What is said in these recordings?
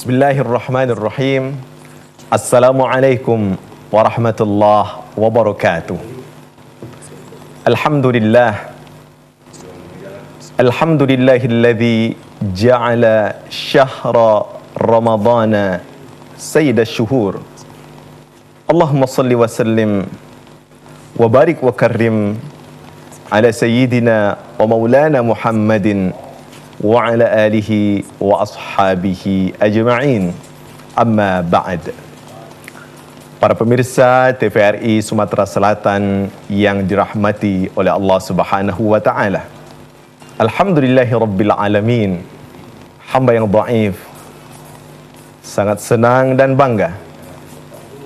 Bismillahirrahmanirrahim. Assalamualaikum warahmatullahi wabarakatuh. Alhamdulillah. Alhamdulillahilladzi ja'ala syahra Ramadana sayyida syuhur. Allahumma salli wa sallim wa barik wa karrim ala sayyidina wa maulana Muhammadin wa ala alihi wa ashabihi ajma'in. Amma ba'd. Para pemirsa TVRI Sumatera Selatan yang dirahmati oleh Allah Subhanahu wa taala. Alhamdulillahirabbil alamin. Hamba yang dhaif sangat senang dan bangga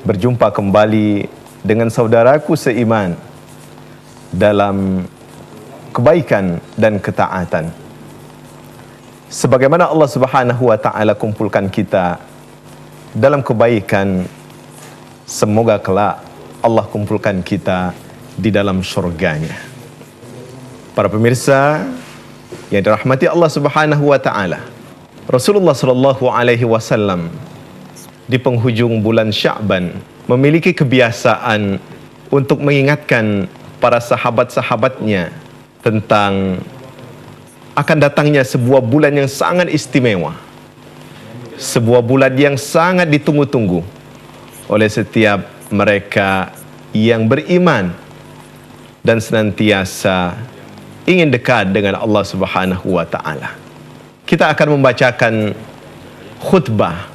berjumpa kembali dengan saudaraku seiman dalam kebaikan dan ketaatan. Sebagaimana Allah Subhanahu wa taala kumpulkan kita dalam kebaikan, semoga kelak Allah kumpulkan kita di dalam syurganya. Para pemirsa yang dirahmati Allah Subhanahu wa taala, Rasulullah sallallahu alaihi wasallam di penghujung bulan Sya'ban memiliki kebiasaan untuk mengingatkan para sahabat-sahabatnya tentang akan datangnya sebuah bulan yang sangat istimewa, sebuah bulan yang sangat ditunggu-tunggu oleh setiap mereka yang beriman dan senantiasa ingin dekat dengan Allah Subhanahu wa taala. Kita akan membacakan khutbah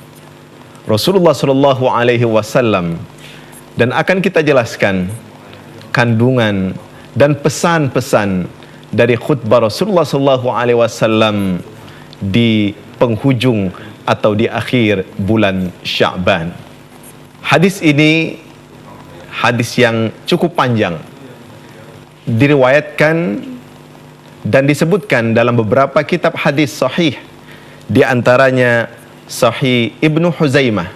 Rasulullah sallallahu alaihi wasallam dan akan kita jelaskan kandungan dan pesan-pesan dari khutbah Rasulullah sallallahu alaihi wasallam di penghujung atau di akhir bulan Sya'ban. Hadis ini hadis yang cukup panjang, diriwayatkan dan disebutkan dalam beberapa kitab hadis sahih, di antaranya Sahih Ibnu Huzaimah,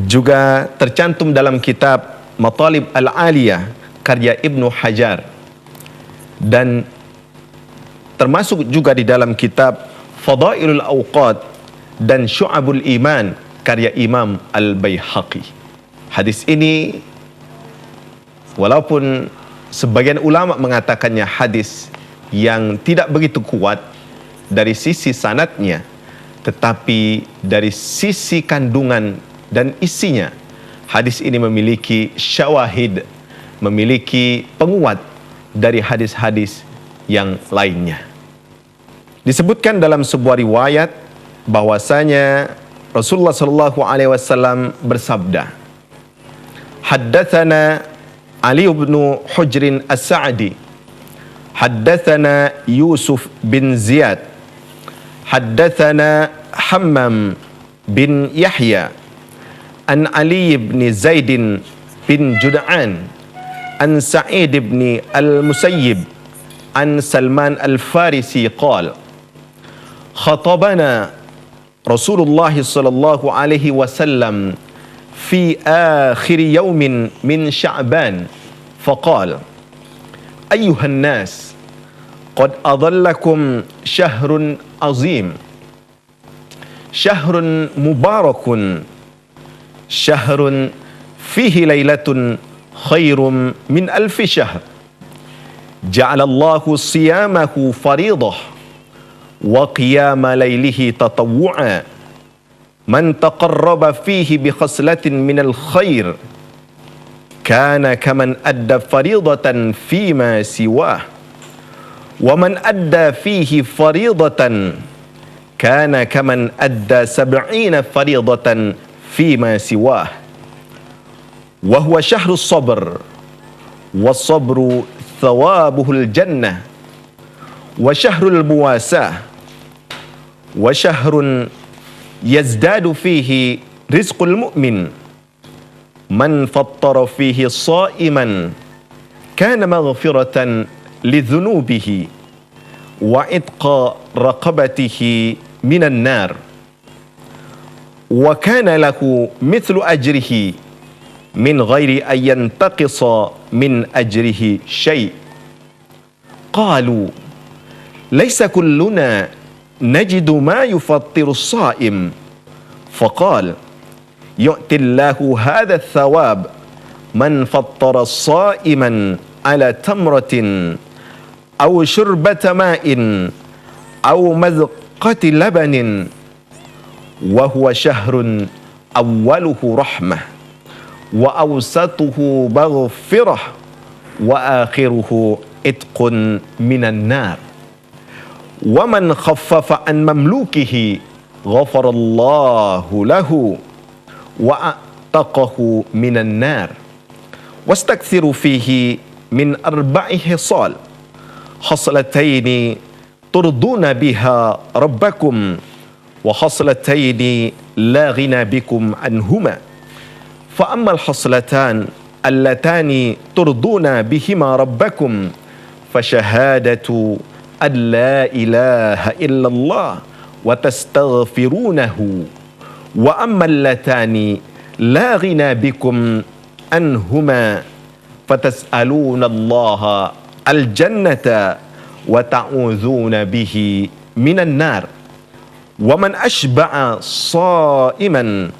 juga tercantum dalam kitab Matalib Al-Aliyah karya Ibnu Hajar, dan termasuk juga di dalam kitab Fadailul Awqat dan Syu'abul Iman karya Imam Al-Baihaqi. Hadis ini walaupun sebagian ulama mengatakannya hadis yang tidak begitu kuat dari sisi sanadnya, tetapi dari sisi kandungan dan isinya, hadis ini memiliki syawahid, memiliki penguat dari hadis-hadis yang lainnya. Disebutkan dalam sebuah riwayat bahwasanya Rasulullah sallallahu alaihi wasallam bersabda, "Haddatsana Ali bin Hujr As-Sa'di, haddatsana Yusuf bin Ziyad, haddatsana Hammam bin Yahya, an Ali bin Zaid bin Jud'an, an Sa'id bin Al-Musayyib, an Salman Al-Farisi qala, khatabana Rasulullah sallallahu alaihi wasallam fi akhir yawmin min Sya'ban faqala, ayyuhan nas, qad adallakum syahrun azim, syahrun mubarakun, syahrun fihi lailatun khairum min alfi syahr, ja'alallahu siyamahu faridah wa qiyama laylihi tatawwu'a, man taqarraba fihi bi khaslatin min al khair kana kaman adda faridatan fima siwah, wa man adda fihi faridatan kana kaman adda 70 faridatan fima siwah, wa huwa syahrus sabr, was sabru thawabuhul jannah, wa syahrul muwasah, wa syahrun yazdadu fihi rizqul mu'min, man fattara fihi sha'iman kana maghfiratan lidhunubihi wa itqa raqabatihi minan nar, wa kana lahu mithlu ajrihi min ghairi an yantaqisa min ajrihi syai'. Qalu laisa kulluna najidu ma yufattiru as-sa'im faqal yu'tillahu hadha thawab man fattara sa'iman ala tamratin aw syurbata ma'in aw madqati labanin wa huwa syahrun awwaluhu rahmah wa awsatuhu maghfirah wa akhiruhu itqun minan nar wa man khaffafa an mamlukihi ghafarallahu lahu wa ataqahu minan nar wastakthiru fihi min arba'i hisal khaslataini turduna biha rabbakum wa khaslataini la ghina bikum anhuma fa ammal khaslatan allatani turduna bihima rabbakum fa syahadatu an la ilaha illallah wa tastaghfirunahu wa ammal latani la ghina bikum anhuma fatas'aluna allaha al-jannata wa ta'udzuuna bihi minan nar wa man ashba'a sa'iman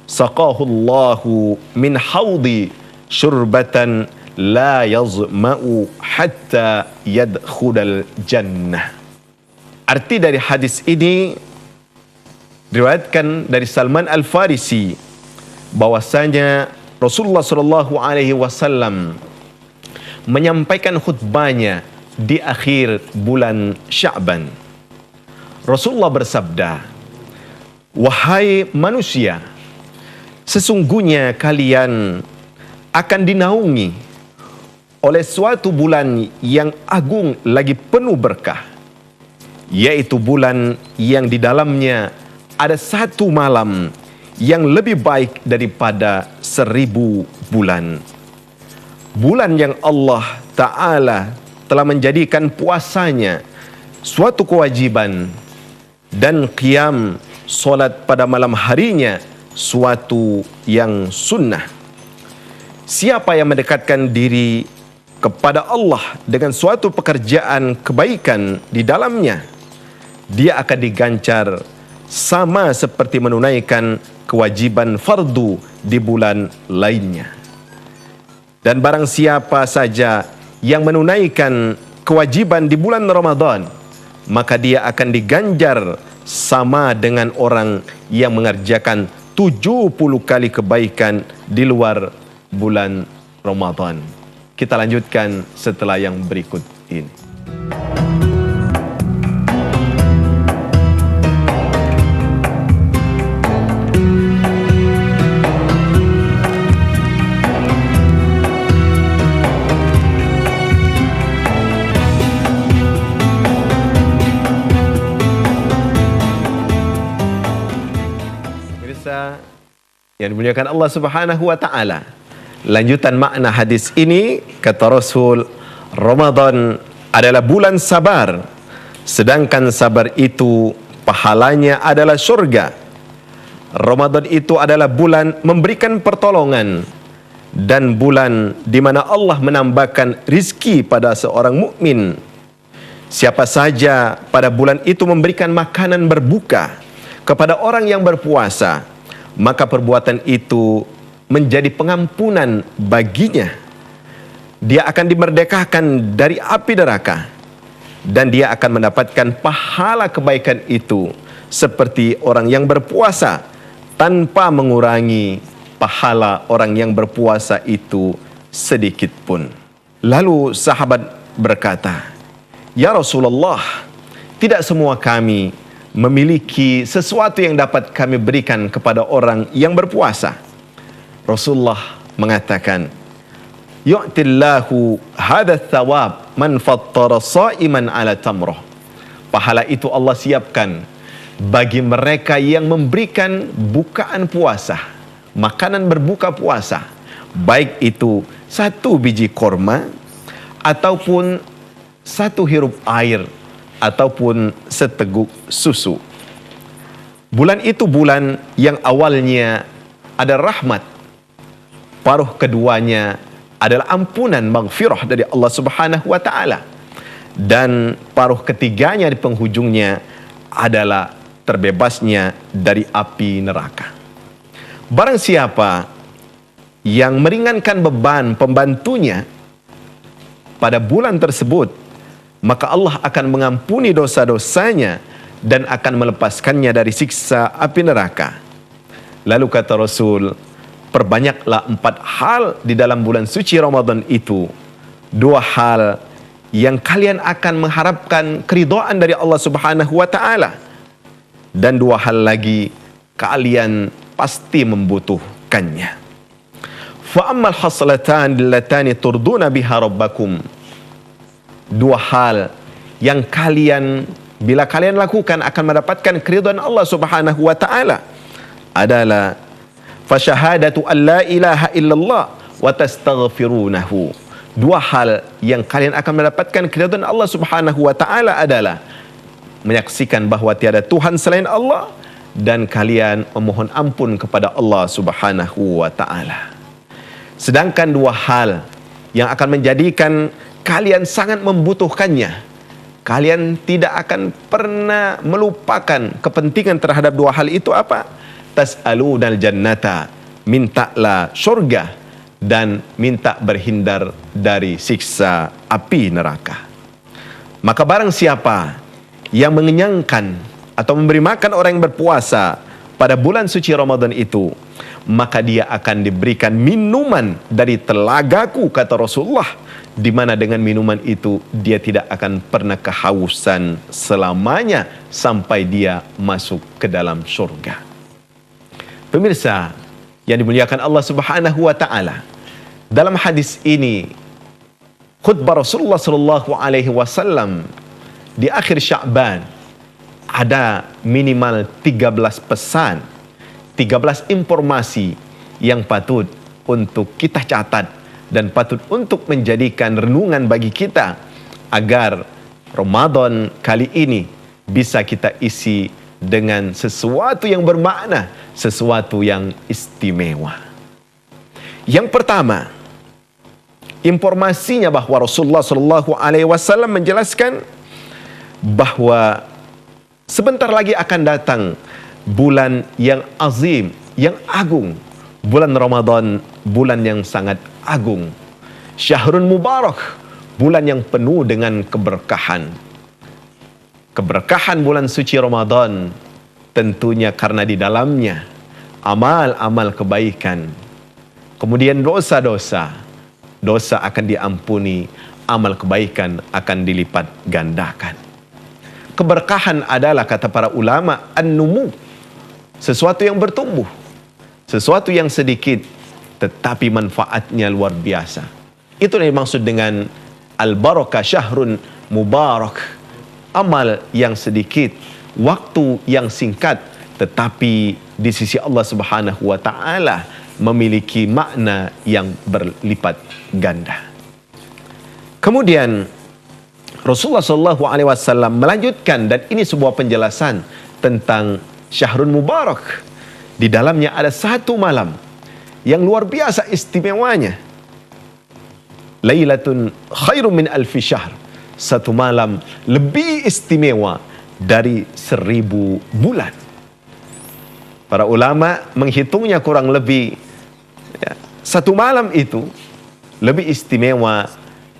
saqahu Allahu min haudi syurbatan la yazma'u hatta yadkhulal jannah. Arti dari hadis ini diriwayatkan dari Salman Al-Farisi bahwasanya Rasulullah sallallahu alaihi wasallam menyampaikan khutbahnya di akhir bulan Sya'ban. Rasulullah bersabda, "Wahai manusia, sesungguhnya kalian akan dinaungi oleh suatu bulan yang agung lagi penuh berkah, yaitu bulan yang di dalamnya ada satu malam yang lebih baik daripada 1000 bulan. Bulan yang Allah Ta'ala telah menjadikan puasanya suatu kewajiban dan qiyam solat pada malam harinya suatu yang sunnah. Siapa yang mendekatkan diri kepada Allah dengan suatu pekerjaan kebaikan di dalamnya, dia akan diganjar sama seperti menunaikan kewajiban fardu di bulan lainnya. Dan barang siapa saja yang menunaikan kewajiban di bulan Ramadan, maka dia akan diganjar sama dengan orang yang mengerjakan 70 kali kebaikan di luar bulan Ramadan." Kita lanjutkan setelah yang berikut ini. Yang dimuliakan Allah Subhanahu wa taala. Lanjutan makna hadis ini, kata Rasul, Ramadan adalah bulan sabar, sedangkan sabar itu pahalanya adalah surga. Ramadan itu adalah bulan memberikan pertolongan dan bulan di mana Allah menambahkan rizki pada seorang mukmin. Siapa saja pada bulan itu memberikan makanan berbuka kepada orang yang berpuasa, maka perbuatan itu menjadi pengampunan baginya. Dia akan dimerdekakan dari api neraka dan dia akan mendapatkan pahala kebaikan itu seperti orang yang berpuasa, tanpa mengurangi pahala orang yang berpuasa itu sedikit pun. Lalu sahabat berkata, "Ya Rasulullah, tidak semua kami memiliki sesuatu yang dapat kami berikan kepada orang yang berpuasa." Rasulullah mengatakan, "Yu'tillahu hadha thawab man fattara sa'iman ala tamrah." Pahala itu Allah siapkan bagi mereka yang memberikan bukaan puasa, makanan berbuka puasa, baik itu 1 biji korma ataupun 1 hirup air ataupun seteguk susu. Bulan itu bulan yang awalnya ada rahmat, paruh keduanya adalah ampunan maghfirah dari Allah Subhanahu wa taala, dan paruh ketiganya di penghujungnya adalah terbebasnya dari api neraka. Barang siapa yang meringankan beban pembantunya pada bulan tersebut, maka Allah akan mengampuni dosa-dosanya dan akan melepaskannya dari siksa api neraka. Lalu kata Rasul, perbanyaklah 4 hal di dalam bulan suci Ramadan itu. 2 hal yang kalian akan mengharapkan keridhaan dari Allah Subhanahu wa taala, dan 2 hal lagi kalian pasti membutuhkannya. Fa ammal hasalatan allatani turduna biha rabbakum. 2 hal yang kalian, bila kalian lakukan, akan mendapatkan keridhaan Allah Subhanahu wa taala adalah fasyahadatu an la ilaha illallah wa tastaghfirunahu. 2 hal yang kalian akan mendapatkan keridhaan Allah Subhanahu wa taala adalah menyaksikan bahawa tiada Tuhan selain Allah dan kalian memohon ampun kepada Allah Subhanahu wa taala. Sedangkan 2 hal yang akan menjadikan kalian sangat membutuhkannya, kalian tidak akan pernah melupakan kepentingan terhadap 2 hal itu apa? Tas'alunal jannata, mintalah surga dan minta berhindar dari siksa api neraka. Maka barang siapa yang mengenyangkan atau memberi makan orang yang berpuasa pada bulan suci Ramadan itu, maka dia akan diberikan minuman dari telagaku, kata Rasulullah, di mana dengan minuman itu dia tidak akan pernah kehausan selamanya sampai dia masuk ke dalam surga. Pemirsa yang dimuliakan Allah Subhanahu wa taala, dalam hadis ini khutbah Rasulullah sallallahu alaihi wasallam di akhir Sya'ban ada minimal 13 pesan, 13 informasi yang patut untuk kita catat dan patut untuk menjadikan renungan bagi kita agar Ramadan kali ini bisa kita isi dengan sesuatu yang bermakna, sesuatu yang istimewa. Yang pertama, informasinya bahwa Rasulullah sallallahu alaihi wasallam menjelaskan bahwa sebentar lagi akan datang bulan yang azim, yang agung, bulan Ramadan, bulan yang sangat agung. Syahrun Mubarak, bulan yang penuh dengan keberkahan. Keberkahan bulan suci Ramadan tentunya karena di dalamnya amal-amal kebaikan, kemudian dosa-dosa, dosa akan diampuni, amal kebaikan akan dilipat gandakan. Keberkahan adalah, kata para ulama, an-numu, sesuatu yang bertumbuh, sesuatu yang sedikit tetapi manfaatnya luar biasa. Itu yang dimaksud dengan al-barakah syahrun mubarak. Amal yang sedikit, waktu yang singkat, tetapi di sisi Allah Subhanahu wa taala memiliki makna yang berlipat ganda. Kemudian Rasulullah sallallahu alaihi wasallam melanjutkan, dan ini sebuah penjelasan tentang Syahrul Mubarak. Di dalamnya ada 1 malam yang luar biasa istimewanya. Lailatun khairum min alfi syahr. 1 malam lebih istimewa dari 1000 bulan. Para ulama menghitungnya kurang lebih 1 malam itu lebih istimewa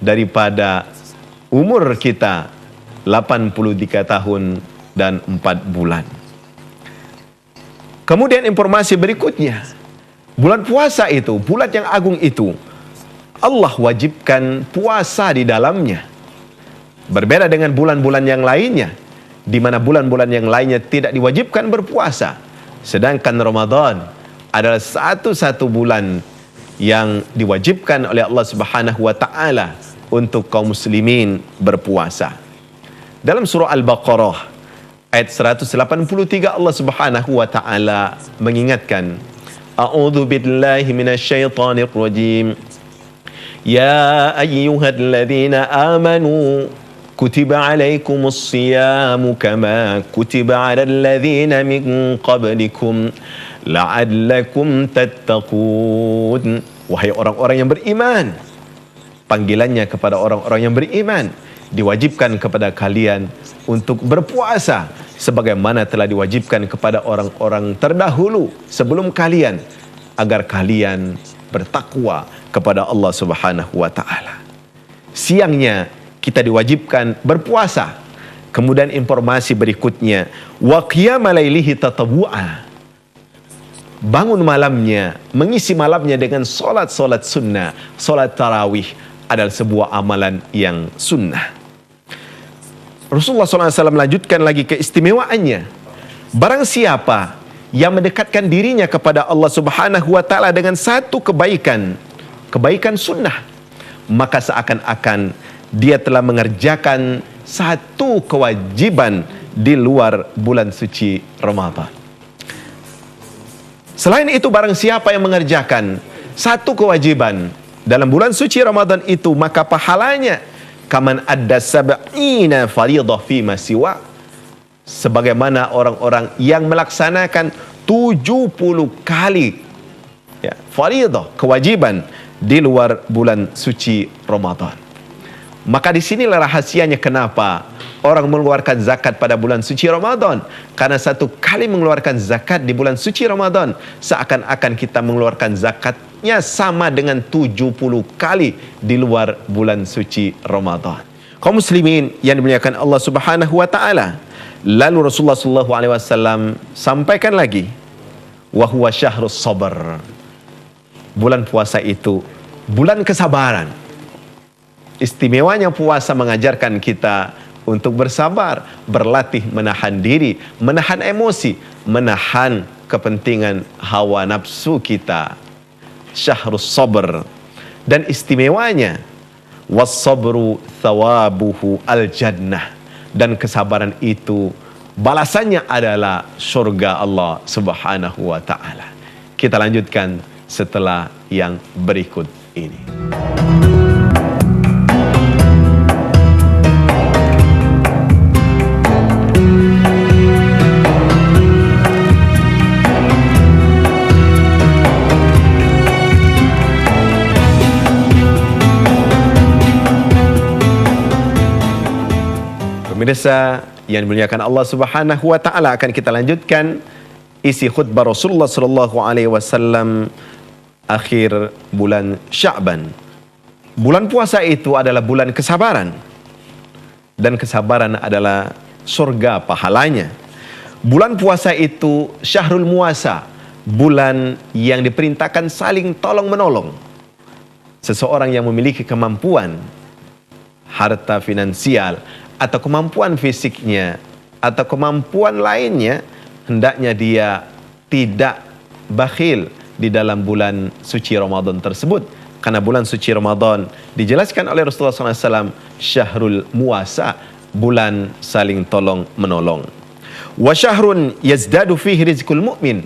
daripada umur kita 83 tahun dan 4 bulan. Kemudian informasi berikutnya, bulan puasa itu, bulan yang agung itu, Allah wajibkan puasa di dalamnya. Berbeda dengan bulan-bulan yang lainnya, di mana bulan-bulan yang lainnya tidak diwajibkan berpuasa. Sedangkan Ramadan adalah satu-satu bulan yang diwajibkan oleh Allah Subhanahu wa taala untuk kaum muslimin berpuasa. Dalam surah Al-Baqarah ayat 183 Allah Subhanahu wa taala mengingatkan, A'udzu billahi minasyaitonir rajim. Ya ayyuhalladzina amanu kutiba alaikumus siyamu kama kutiba alal ladzina min qablikum la'allakum tattaqun. Wahai orang-orang yang beriman, panggilannya kepada orang-orang yang beriman, diwajibkan kepada kalian untuk berpuasa sebagaimana telah diwajibkan kepada orang-orang terdahulu sebelum kalian, agar kalian bertakwa kepada Allah Subhanahu wa taala. Siangnya kita diwajibkan berpuasa. Kemudian informasi berikutnya, wa qiyama lailihi tatawwu'a. Bangun malamnya, mengisi malamnya dengan solat-solat sunnah. Solat tarawih adalah sebuah amalan yang sunnah. Rasulullah SAW melanjutkan lagi keistimewaannya. Barang siapa yang mendekatkan dirinya kepada Allah Subhanahu wa taala dengan satu kebaikan sunnah, maka seakan-akan dia telah mengerjakan satu kewajiban di luar bulan suci Ramadan. Selain itu, barang siapa yang mengerjakan satu kewajiban dalam bulan suci Ramadan itu, maka pahalanya kaman adda sab'ina fariidah fi ma siwa, sebagaimana orang-orang yang melaksanakan 70 kali fariidah, kewajiban di luar bulan suci Ramadan. Maka disinilah rahasianya kenapa orang mengeluarkan zakat pada bulan suci Ramadan. Karena satu kali mengeluarkan zakat di bulan suci Ramadan, seakan-akan kita mengeluarkan zakatnya sama dengan 70 kali di luar bulan suci Ramadan. Kaum muslimin yang dimuliakan Allah Subhanahu wa taala, lalu Rasulullah sallallahu alaihi wasallam sampaikan lagi, wa huwa syahrus sabr. Bulan puasa itu bulan kesabaran. Istimewanya puasa mengajarkan kita untuk bersabar, berlatih menahan diri, menahan emosi, menahan kepentingan hawa nafsu kita. Syahrus sabr. Dan istimewanya, was-sabru thawabuhu al-jannah. Dan kesabaran itu balasannya adalah surga Allah Subhanahu wa taala. Kita lanjutkan setelah yang berikut ini. Pemirsa yang dimuliakan Allah Subhanahu wa taala, akan kita lanjutkan isi khutbah Rasulullah sallallahu alaihi wasallam akhir bulan Sya'ban. Bulan puasa itu adalah bulan kesabaran, dan kesabaran adalah surga pahalanya. Bulan puasa itu syahrul muasa, bulan yang diperintahkan saling tolong menolong. Seseorang yang memiliki kemampuan harta finansial atau kemampuan fisiknya atau kemampuan lainnya, hendaknya dia tidak bakhil di dalam bulan suci Ramadan tersebut. Karena bulan suci Ramadan dijelaskan oleh Rasulullah SAW syahrul muasa, bulan saling tolong menolong. Wa syahrun yazdadu fihi rizqul mu'min.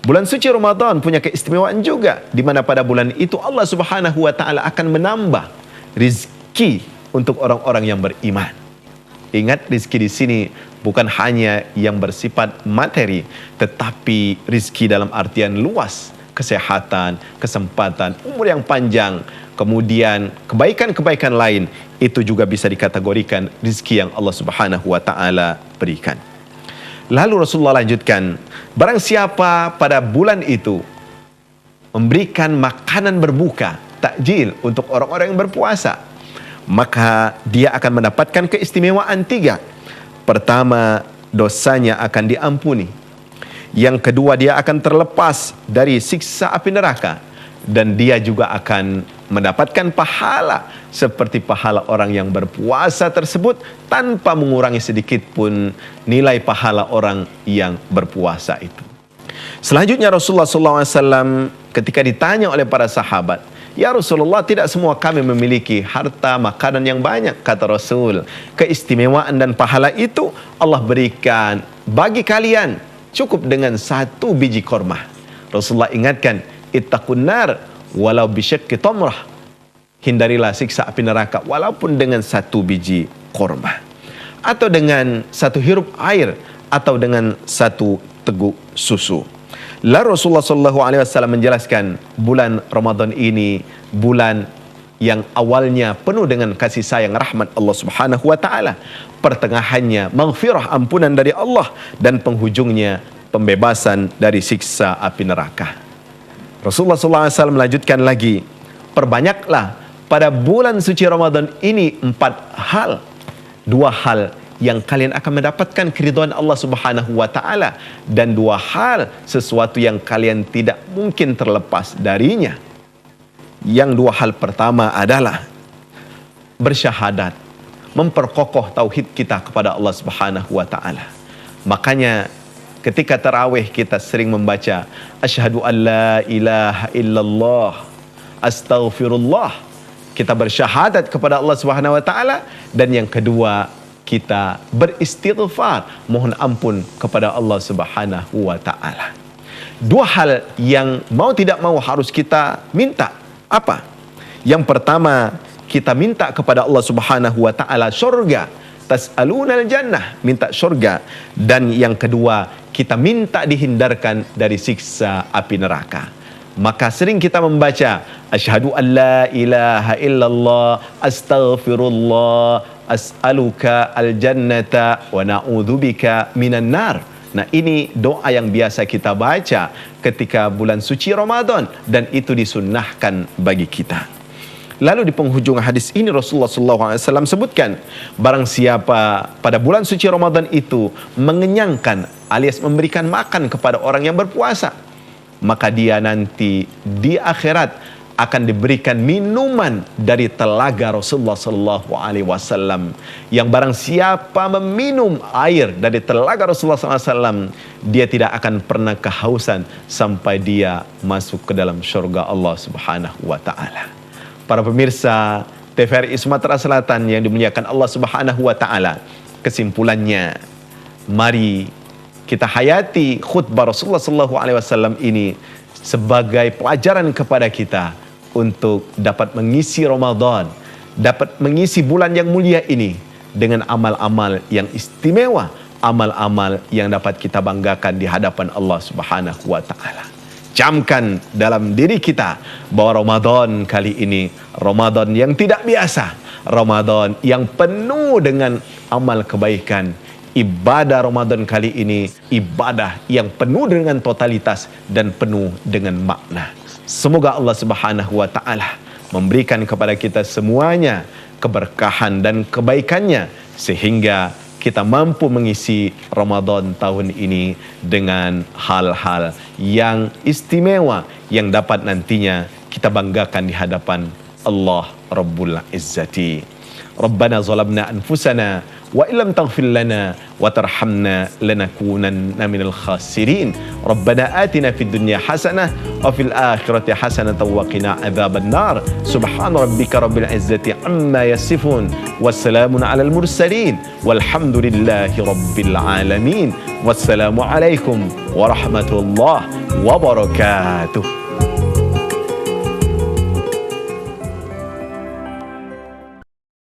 Bulan suci Ramadan punya keistimewaan juga, di mana pada bulan itu Allah Subhanahu wa taala akan menambah rizki untuk orang-orang yang beriman. Ingat, rizki di sini bukan hanya yang bersifat materi, tetapi rizki dalam artian luas, kesehatan, kesempatan, umur yang panjang, kemudian kebaikan-kebaikan lain, itu juga bisa dikategorikan rizki yang Allah Subhanahu wa taala berikan. Lalu Rasulullah lanjutkan, barang siapa pada bulan itu memberikan makanan berbuka, takjil untuk orang-orang yang berpuasa, maka dia akan mendapatkan keistimewaan 3. Pertama, dosanya akan diampuni. Yang kedua, dia akan terlepas dari siksa api neraka. Dan dia juga akan mendapatkan pahala seperti pahala orang yang berpuasa tersebut, tanpa mengurangi sedikit pun nilai pahala orang yang berpuasa itu. Selanjutnya Rasulullah SAW ketika ditanya oleh para sahabat, ya Rasulullah, tidak semua kami memiliki harta makanan yang banyak. Kata Rasul, keistimewaan dan pahala itu Allah berikan bagi kalian cukup dengan 1 biji korma. Rasulullah ingatkan, ittaqun nar walau bisyaqqi tamrah. Hindarilah siksa api neraka walaupun dengan 1 biji korma, atau dengan 1 hirup air, atau dengan 1 teguk susu. Lalu Rasulullah SAW menjelaskan, bulan Ramadan ini bulan yang awalnya penuh dengan kasih sayang rahmat Allah Subhanahu wa taala, pertengahannya maghfirah ampunan dari Allah, dan penghujungnya pembebasan dari siksa api neraka. Rasulullah SAW melanjutkan lagi, perbanyaklah pada bulan suci Ramadan ini 4 hal. 2 hal yang kalian akan mendapatkan keridhaan Allah Subhanahu wa taala, dan 2 hal sesuatu yang kalian tidak mungkin terlepas darinya. Yang 2 hal pertama adalah bersyahadat, memperkokoh tauhid kita kepada Allah Subhanahu wa taala. Makanya ketika tarawih kita sering membaca asyhadu an la ilaha illallah astaghfirullah. Kita bersyahadat kepada Allah Subhanahu wa taala, dan yang kedua kita beristighfar, mohon ampun kepada Allah Subhanahu wa taala. 2 hal yang mau tidak mau harus kita minta. Apa? Yang pertama, kita minta kepada Allah Subhanahu wa taala surga. Tas'alunal jannah, minta surga. Dan yang kedua, kita minta dihindarkan dari siksa api neraka. Maka sering kita membaca asyhadu an la ilaha illallah astaghfirullah as'aluka al-jannata wa na'udzubika minan nar. Nah, ini doa yang biasa kita baca ketika bulan suci Ramadan, dan itu disunnahkan bagi kita. Lalu di penghujung hadis ini Rasulullah SAW sebutkan, barang siapa pada bulan suci Ramadan itu mengenyangkan alias memberikan makan kepada orang yang berpuasa, maka dia nanti di akhirat akan diberikan minuman dari telaga Rasulullah SAW. Yang barang siapa meminum air dari telaga Rasulullah SAW, dia tidak akan pernah kehausan sampai dia masuk ke dalam syurga Allah Subhanahu wa taala. Para pemirsa TVRI Sumatera Selatan yang dimuliakan Allah Subhanahu wa taala, kesimpulannya, mari kita hayati khutbah Rasulullah SAW ini sebagai pelajaran kepada kita untuk dapat mengisi Ramadan, dapat mengisi bulan yang mulia ini dengan amal-amal yang istimewa, amal-amal yang dapat kita banggakan di hadapan Allah Subhanahu wa taala. Camkan dalam diri kita bahwa Ramadan kali ini Ramadan yang tidak biasa, Ramadan yang penuh dengan amal kebaikan. Ibadah Ramadan kali ini ibadah yang penuh dengan totalitas dan penuh dengan makna. Semoga Allah Subhanahu wa taala memberikan kepada kita semuanya keberkahan dan kebaikannya, sehingga kita mampu mengisi Ramadan tahun ini dengan hal-hal yang istimewa yang dapat nantinya kita banggakan di hadapan Allah Rabbul Izzati. Rabbana zalamna anfusana wa illam taghfir lana wa tarhamna lanakunanna minal khasirin. Rabbana atina fid dunya hasanah wa fil akhirati hasanah wa qina adzaban nar. Subhana rabbika rabbil izzati amma yasifun, wassalamun alal mursalin, walhamdulillahi rabbil alamin. Wassalamu alaikum warahmatullahi wabarakatuh.